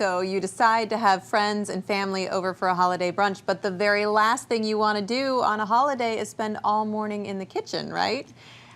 So you decide to have friends and family over for a holiday brunch, but the very last thing you want to do on a holiday is spend all morning in the kitchen, right?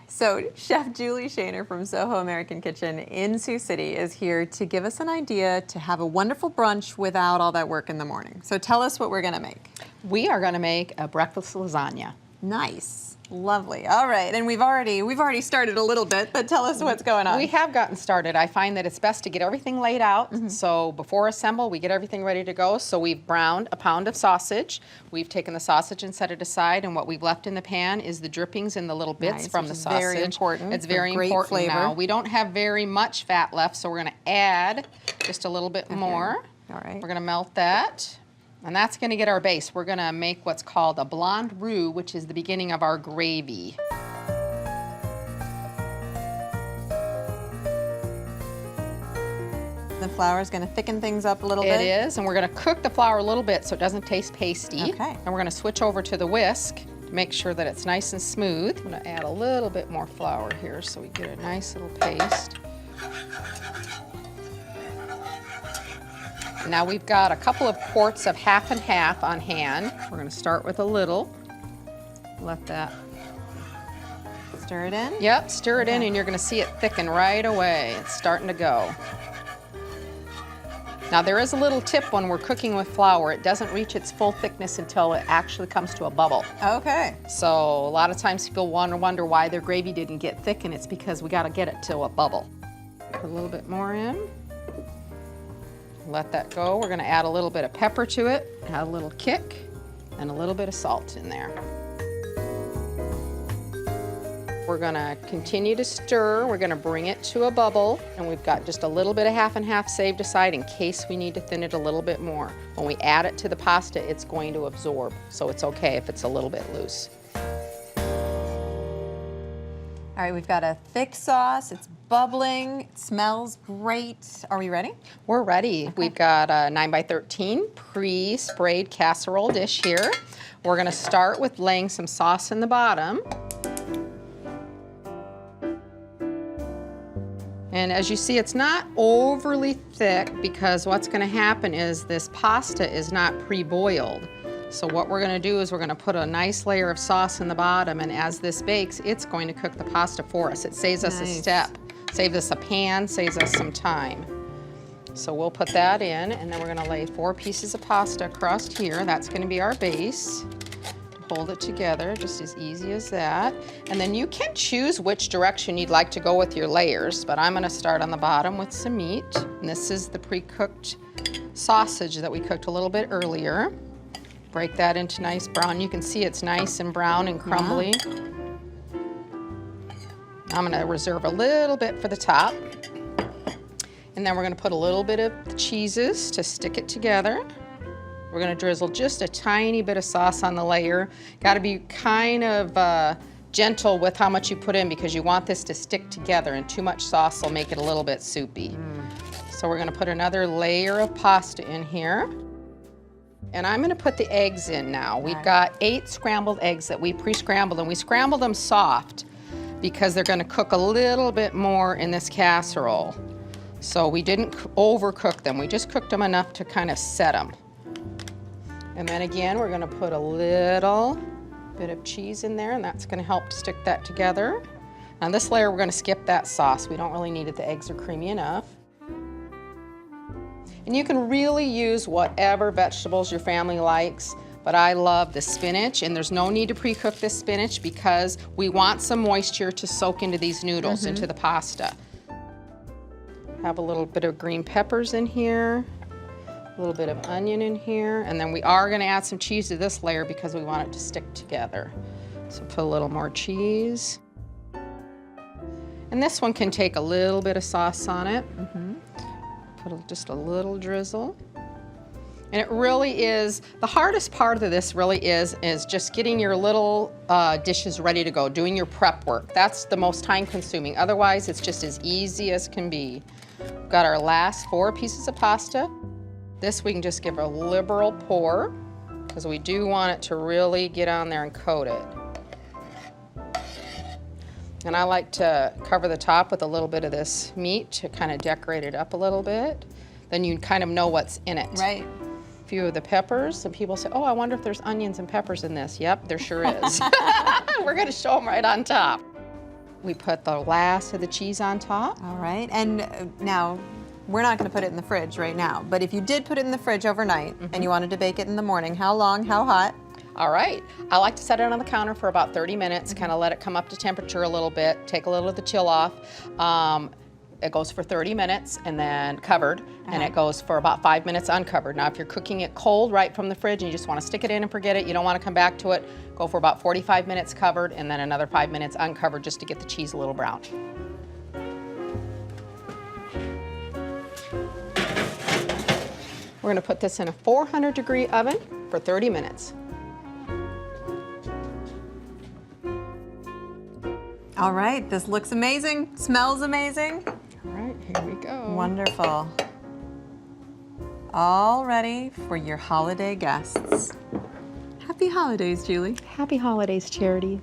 So Chef Julie Schoenherr from Soho American Kitchen in Sioux City is here to give us an idea to have a wonderful brunch without all that work in the morning. So tell us what we're going to make. We are going to make a breakfast lasagna. Nice. Lovely. All right, and we've already started a little bit, but tell us what's going on. We have gotten started. I find that it's best to get everything laid out. So before assemble, we get everything ready to go. So we've browned a pound of sausage. We've taken the sausage and set it aside, and what we've left in the pan is the drippings and the little bits from the sausage. Very important. It's very great important flavor. now. We don't have very much fat left, so we're going to add just a little bit more. All right. We're going to melt that. And that's going to get our base. We're going to make what's called a blonde roux, which is the beginning of our gravy. The flour is going to thicken things up a little bit. It is, and we're going to cook the flour a little bit so it doesn't taste pasty. Okay. And we're going to switch over to the whisk to make sure that it's nice and smooth. I'm going to add a little bit more flour here so we get a nice little paste. Now we've got a couple of quarts of half and half on hand. We're going to start with a little. Let that stir it in. Yep, stir it in, and you're going to see it thicken right away. It's starting to go. Now there is a little tip when we're cooking with flour. It doesn't reach its full thickness until it actually comes to a bubble. Okay. So a lot of times people wonder why their gravy didn't get thick, and it's because we got to get it to a bubble. Put a little bit more in. Let that go. We're going to add a little bit of pepper to it, add a little kick, and a little bit of salt in there. We're going to continue to stir. We're going to bring it to a bubble, and we've got just a little bit of half and half saved aside in case we need to thin it a little bit more. When we add it to the pasta, it's going to absorb, so it's okay if it's a little bit loose. All right, we've got a thick sauce. It's bubbling. It smells great. Are we ready? We're ready. Okay. We've got a 9x13 pre-sprayed casserole dish here. We're going to start with laying some sauce in the bottom. And as you see, it's not overly thick because what's going to happen is this pasta is not pre-boiled. So what we're going to do is we're going to put a nice layer of sauce in the bottom, and as this bakes, it's going to cook the pasta for us. It saves us a step, saves us a pan, saves us some time. So we'll put that in, and then we're going to lay 4 pieces of pasta across here. That's going to be our base. Hold it together, just as easy as that. And then you can choose which direction you'd like to go with your layers, but I'm going to start on the bottom with some meat. And this is the pre-cooked sausage that we cooked a little bit earlier. Break that into nice brown. You can see it's nice and brown and crumbly. Yeah. I'm going to reserve a little bit for the top. And then we're going to put a little bit of the cheeses to stick it together. We're going to drizzle just a tiny bit of sauce on the layer. Got to be kind of gentle with how much you put in because you want this to stick together, and too much sauce will make it a little bit soupy. So we're going to put another layer of pasta in here. And I'm going to put the eggs in now. We've got 8 scrambled eggs that we pre-scrambled, and we scrambled them soft because they're going to cook a little bit more in this casserole. So we didn't overcook them. We just cooked them enough to kind of set them. And then again, we're going to put a little bit of cheese in there, and that's going to help stick that together. On this layer, we're going to skip that sauce. We don't really need it. The eggs are creamy enough. And you can really use whatever vegetables your family likes, but I love the spinach, and there's no need to pre-cook this spinach because we want some moisture to soak into these noodles, into the pasta. Have a little bit of green peppers in here, a little bit of onion in here, and then we are going to add some cheese to this layer because we want it to stick together. So put a little more cheese. And this one can take a little bit of sauce on it. Put just a little drizzle. And it really is, the hardest part of this really is just getting your little dishes ready to go, doing your prep work. That's the most time consuming. Otherwise, it's just as easy as can be. We've got our last 4 pieces of pasta. This we can just give a liberal pour because we do want it to really get on there and coat it. And I like to cover the top with a little bit of this meat to kind of decorate it up a little bit. then you kind of know what's in it. Right. A few of the peppers, and people say, oh, I wonder if there's onions and peppers in this. Yep, there sure is. We're gonna show them right on top. We put the last of the cheese on top. All right, and now, we're not gonna put it in the fridge right now, but if you did put it in the fridge overnight and you wanted to bake it in the morning, how long, how hot? All right, I like to set it on the counter for about 30 minutes, kind of let it come up to temperature a little bit, take a little of the chill off. It goes for 30 minutes and then covered, and it goes for about 5 minutes uncovered. Now, if you're cooking it cold right from the fridge and you just want to stick it in and forget it, you don't want to come back to it, go for about 45 minutes covered and then another 5 minutes uncovered just to get the cheese a little brown. We're going to put this in a 400-degree oven for 30 minutes. All right, this looks amazing, smells amazing. All right, here we go. Wonderful. All ready for your holiday guests. Happy holidays, Julie. Happy holidays, Charity.